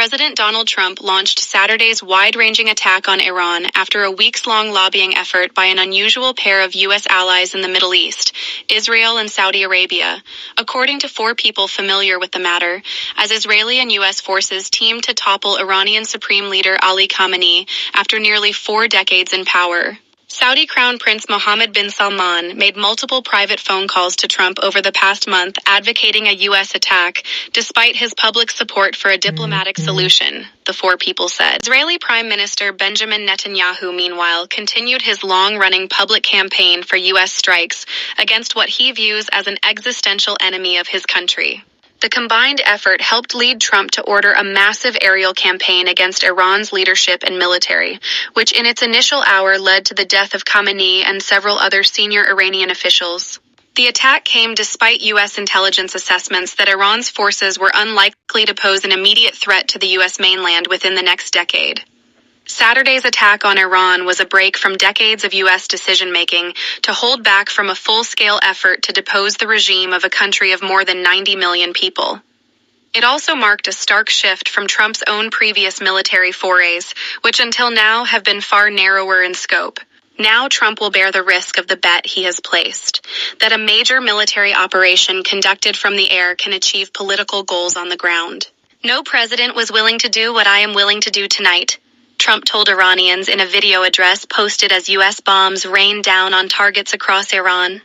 President Donald Trump launched Saturday's wide-ranging attack on Iran after a weeks-long lobbying effort by an unusual pair of U.S. allies in the Middle East, Israel and Saudi Arabia, according to 4 people familiar with the matter, as Israeli and U.S. forces teamed to topple Iranian Supreme Leader Ali Khamenei after nearly 4 decades in power. Saudi Crown Prince Mohammed bin Salman made multiple private phone calls to Trump over the past month advocating a U.S. attack, despite his public support for a diplomatic solution, the 4 people said. Israeli Prime Minister Benjamin Netanyahu, meanwhile, continued his long-running public campaign for U.S. strikes against what he views as an existential enemy of his country. The combined effort helped lead Trump to order a massive aerial campaign against Iran's leadership and military, which in its initial hour led to the death of Khamenei and several other senior Iranian officials. The attack came despite U.S. intelligence assessments that Iran's forces were unlikely to pose an immediate threat to the U.S. mainland within the next decade. Saturday's attack on Iran was a break from decades of U.S. decision-making to hold back from a full-scale effort to depose the regime of a country of more than 90 million people. It also marked a stark shift from Trump's own previous military forays, which until now have been far narrower in scope. Now Trump will bear the risk of the bet he has placed, that a major military operation conducted from the air can achieve political goals on the ground. No president was willing to do what I am willing to do tonight, Trump told Iranians in a video address posted as U.S. bombs rained down on targets across Iran.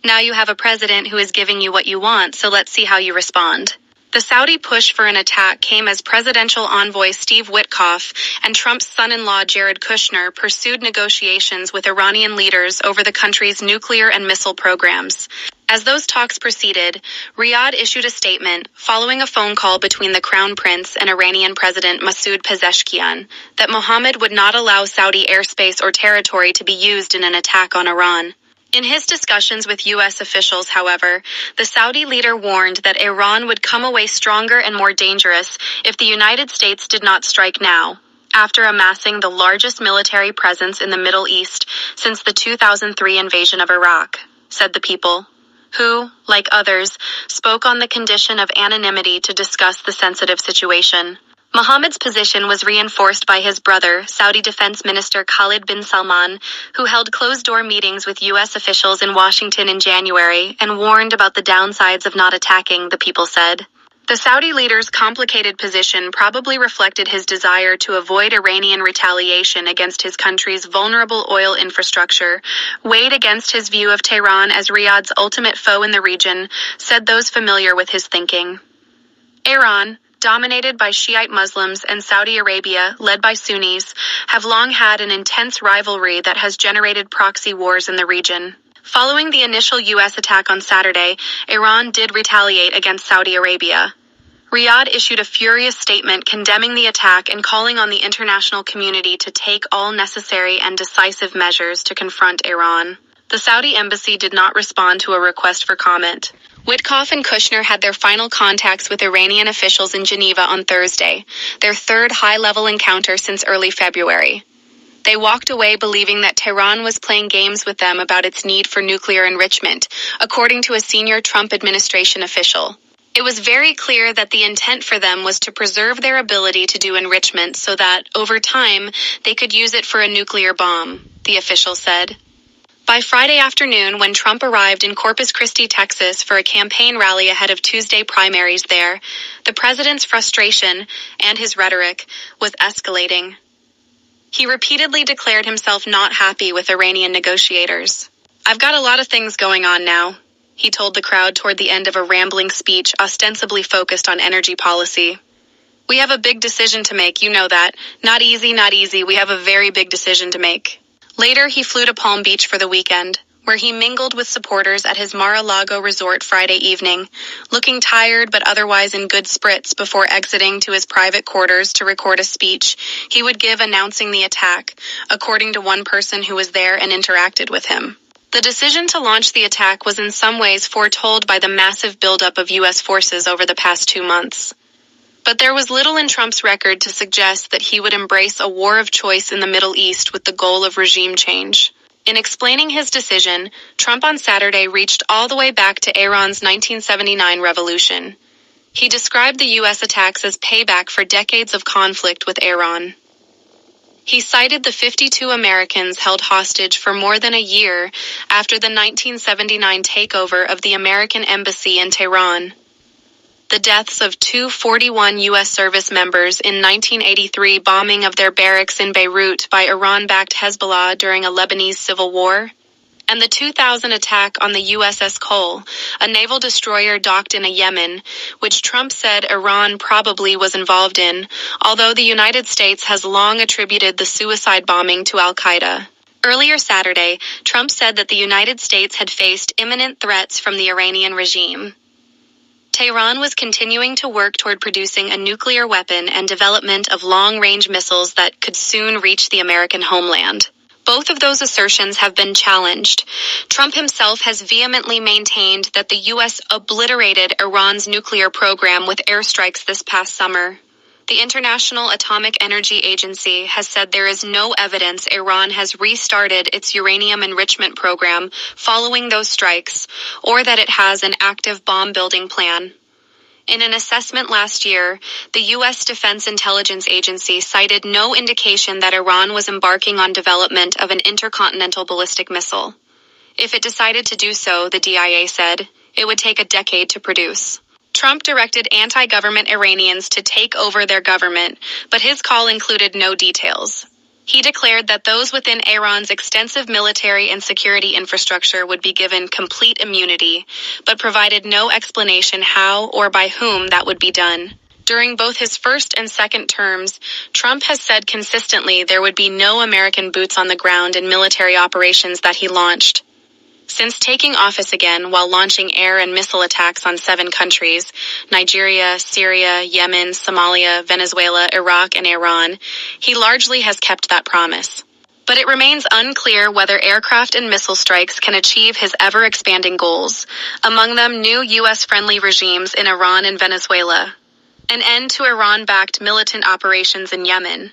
Now you have a president who is giving you what you want, so let's see how you respond. The Saudi push for an attack came as presidential envoy Steve Witkoff and Trump's son-in-law Jared Kushner pursued negotiations with Iranian leaders over the country's nuclear and missile programs. As those talks proceeded, Riyadh issued a statement following a phone call between the Crown Prince and Iranian President Masoud Pezeshkian that Mohammed would not allow Saudi airspace or territory to be used in an attack on Iran. In his discussions with U.S. officials, however, the Saudi leader warned that Iran would come away stronger and more dangerous if the United States did not strike now, after amassing the largest military presence in the Middle East since the 2003 invasion of Iraq, said the people, who, like others, spoke on the condition of anonymity to discuss the sensitive situation. Mohammed's position was reinforced by his brother, Saudi Defense Minister Khalid bin Salman, who held closed-door meetings with U.S. officials in Washington in January and warned about the downsides of not attacking, the people said. The Saudi leader's complicated position probably reflected his desire to avoid Iranian retaliation against his country's vulnerable oil infrastructure, weighed against his view of Tehran as Riyadh's ultimate foe in the region, said those familiar with his thinking. Iran, dominated by Shiite Muslims, and Saudi Arabia, led by Sunnis, have long had an intense rivalry that has generated proxy wars in the region. Following the initial U.S. attack on Saturday, Iran did retaliate against Saudi Arabia. Riyadh issued a furious statement condemning the attack and calling on the international community to take all necessary and decisive measures to confront Iran. The Saudi embassy did not respond to a request for comment. Witkoff and Kushner had their final contacts with Iranian officials in Geneva on Thursday, their third high-level encounter since early February. They walked away believing that Tehran was playing games with them about its need for nuclear enrichment, according to a senior Trump administration official. It was very clear that the intent for them was to preserve their ability to do enrichment so that, over time, they could use it for a nuclear bomb, the official said. By Friday afternoon, when Trump arrived in Corpus Christi, Texas, for a campaign rally ahead of Tuesday primaries there, the president's frustration, and his rhetoric, was escalating. He repeatedly declared himself not happy with Iranian negotiators. "I've got a lot of things going on now," he told the crowd toward the end of a rambling speech ostensibly focused on energy policy. "We have a big decision to make, you know that. Not easy, we have a very big decision to make." Later, he flew to Palm Beach for the weekend, where he mingled with supporters at his Mar-a-Lago resort Friday evening, looking tired but otherwise in good spirits before exiting to his private quarters to record a speech he would give announcing the attack, according to one person who was there and interacted with him. The decision to launch the attack was in some ways foretold by the massive buildup of U.S. forces over the past 2 months. But there was little in Trump's record to suggest that he would embrace a war of choice in the Middle East with the goal of regime change. In explaining his decision, Trump on Saturday reached all the way back to Iran's 1979 revolution. He described the U.S. attacks as payback for decades of conflict with Iran. He cited the 52 Americans held hostage for more than a year after the 1979 takeover of the American embassy in Tehran. The deaths of 241 U.S. service members in 1983 bombing of their barracks in Beirut by Iran-backed Hezbollah during a Lebanese civil war, and the 2000 attack on the USS Cole, a naval destroyer docked in Yemen, which Trump said Iran probably was involved in, although the United States has long attributed the suicide bombing to al-Qaeda. Earlier Saturday, Trump said that the United States had faced imminent threats from the Iranian regime. Tehran was continuing to work toward producing a nuclear weapon and development of long-range missiles that could soon reach the American homeland. Both of those assertions have been challenged. Trump himself has vehemently maintained that the U.S. obliterated Iran's nuclear program with airstrikes this past summer. The International Atomic Energy Agency has said there is no evidence Iran has restarted its uranium enrichment program following those strikes, or that it has an active bomb-building plan. In an assessment last year, the U.S. Defense Intelligence Agency cited no indication that Iran was embarking on development of an intercontinental ballistic missile. If it decided to do so, the DIA said, it would take a decade to produce. Trump directed anti-government Iranians to take over their government, but his call included no details. He declared that those within Iran's extensive military and security infrastructure would be given complete immunity, but provided no explanation how or by whom that would be done. During both his first and second terms, Trump has said consistently there would be no American boots on the ground in military operations that he launched. Since taking office again while launching air and missile attacks on 7 countries, Nigeria, Syria, Yemen, Somalia, Venezuela, Iraq, and Iran, he largely has kept that promise. But it remains unclear whether aircraft and missile strikes can achieve his ever-expanding goals, among them new U.S.-friendly regimes in Iran and Venezuela, an end to Iran-backed militant operations in Yemen,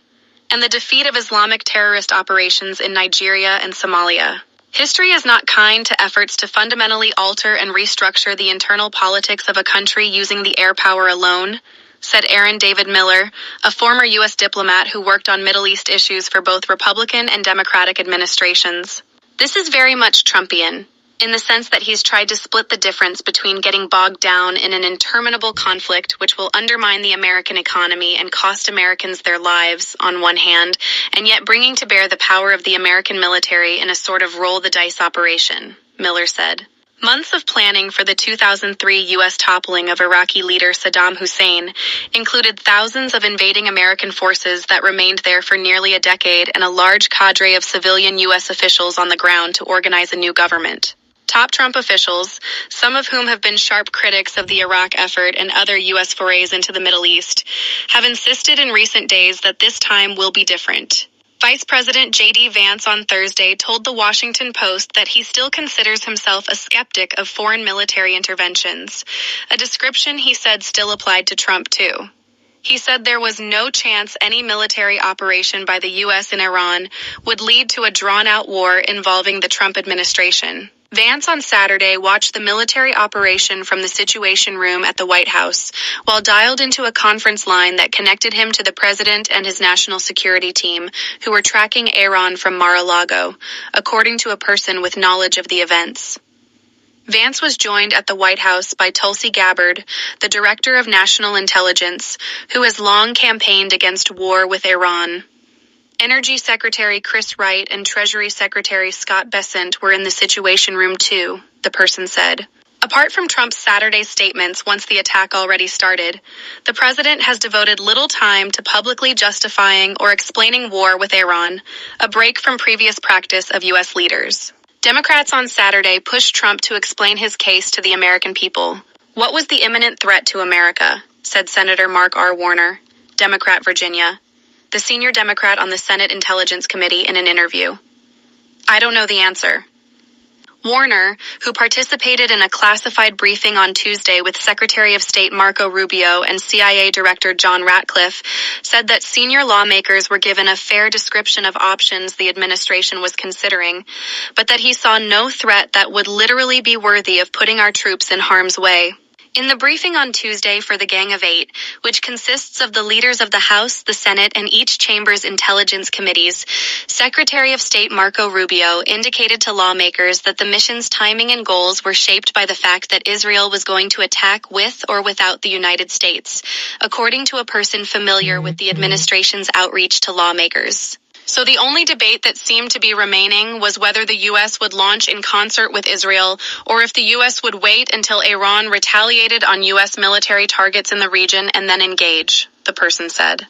and the defeat of Islamic terrorist operations in Nigeria and Somalia. History is not kind to efforts to fundamentally alter and restructure the internal politics of a country using the air power alone, said Aaron David Miller, a former U.S. diplomat who worked on Middle East issues for both Republican and Democratic administrations. This is very much Trumpian, in the sense that he's tried to split the difference between getting bogged down in an interminable conflict which will undermine the American economy and cost Americans their lives, on one hand, and yet bringing to bear the power of the American military in a sort of roll-the-dice operation, Miller said. Months of planning for the 2003 U.S. toppling of Iraqi leader Saddam Hussein included thousands of invading American forces that remained there for nearly a decade and a large cadre of civilian U.S. officials on the ground to organize a new government. Top Trump officials, some of whom have been sharp critics of the Iraq effort and other U.S. forays into the Middle East, have insisted in recent days that this time will be different. Vice President J.D. Vance on Thursday told the Washington Post that he still considers himself a skeptic of foreign military interventions, a description he said still applied to Trump too. He said there was no chance any military operation by the U.S. in Iran would lead to a drawn-out war involving the Trump administration. Vance on Saturday watched the military operation from the Situation Room at the White House, while dialed into a conference line that connected him to the president and his national security team, who were tracking Iran from Mar-a-Lago, according to a person with knowledge of the events. Vance was joined at the White House by Tulsi Gabbard, the Director of National Intelligence, who has long campaigned against war with Iran. Energy Secretary Chris Wright and Treasury Secretary Scott Bessent were in the Situation Room too, the person said. Apart from Trump's Saturday statements once the attack already started, the president has devoted little time to publicly justifying or explaining war with Iran, a break from previous practice of U.S. leaders. Democrats on Saturday pushed Trump to explain his case to the American people. What was the imminent threat to America? Said Senator Mark R. Warner, Democrat, Virginia, the senior Democrat on the Senate Intelligence Committee, in an interview. I don't know the answer. Warner, who participated in a classified briefing on Tuesday with Secretary of State Marco Rubio and CIA Director John Ratcliffe, said that senior lawmakers were given a fair description of options the administration was considering, but that he saw no threat that would literally be worthy of putting our troops in harm's way. In the briefing on Tuesday for the Gang of Eight, which consists of the leaders of the House, the Senate, and each chamber's intelligence committees, Secretary of State Marco Rubio indicated to lawmakers that the mission's timing and goals were shaped by the fact that Israel was going to attack with or without the United States, according to a person familiar with the administration's outreach to lawmakers. So the only debate that seemed to be remaining was whether the U.S. would launch in concert with Israel, or if the U.S. would wait until Iran retaliated on U.S. military targets in the region and then engage, the person said.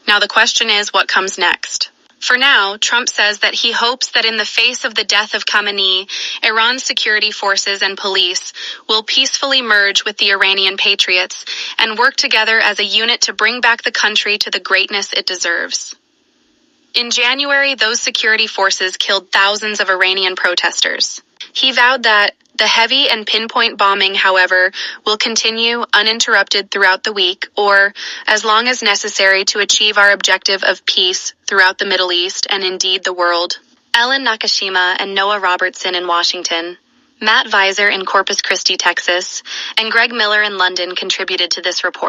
Now the question is, what comes next? For now, Trump says that he hopes that in the face of the death of Khamenei, Iran's security forces and police will peacefully merge with the Iranian patriots and work together as a unit to bring back the country to the greatness it deserves. In January, those security forces killed thousands of Iranian protesters. He vowed that the heavy and pinpoint bombing, however, will continue uninterrupted throughout the week or as long as necessary to achieve our objective of peace throughout the Middle East and indeed the world. Ellen Nakashima and Noah Robertson in Washington, Matt Visor in Corpus Christi, Texas, and Greg Miller in London contributed to this report.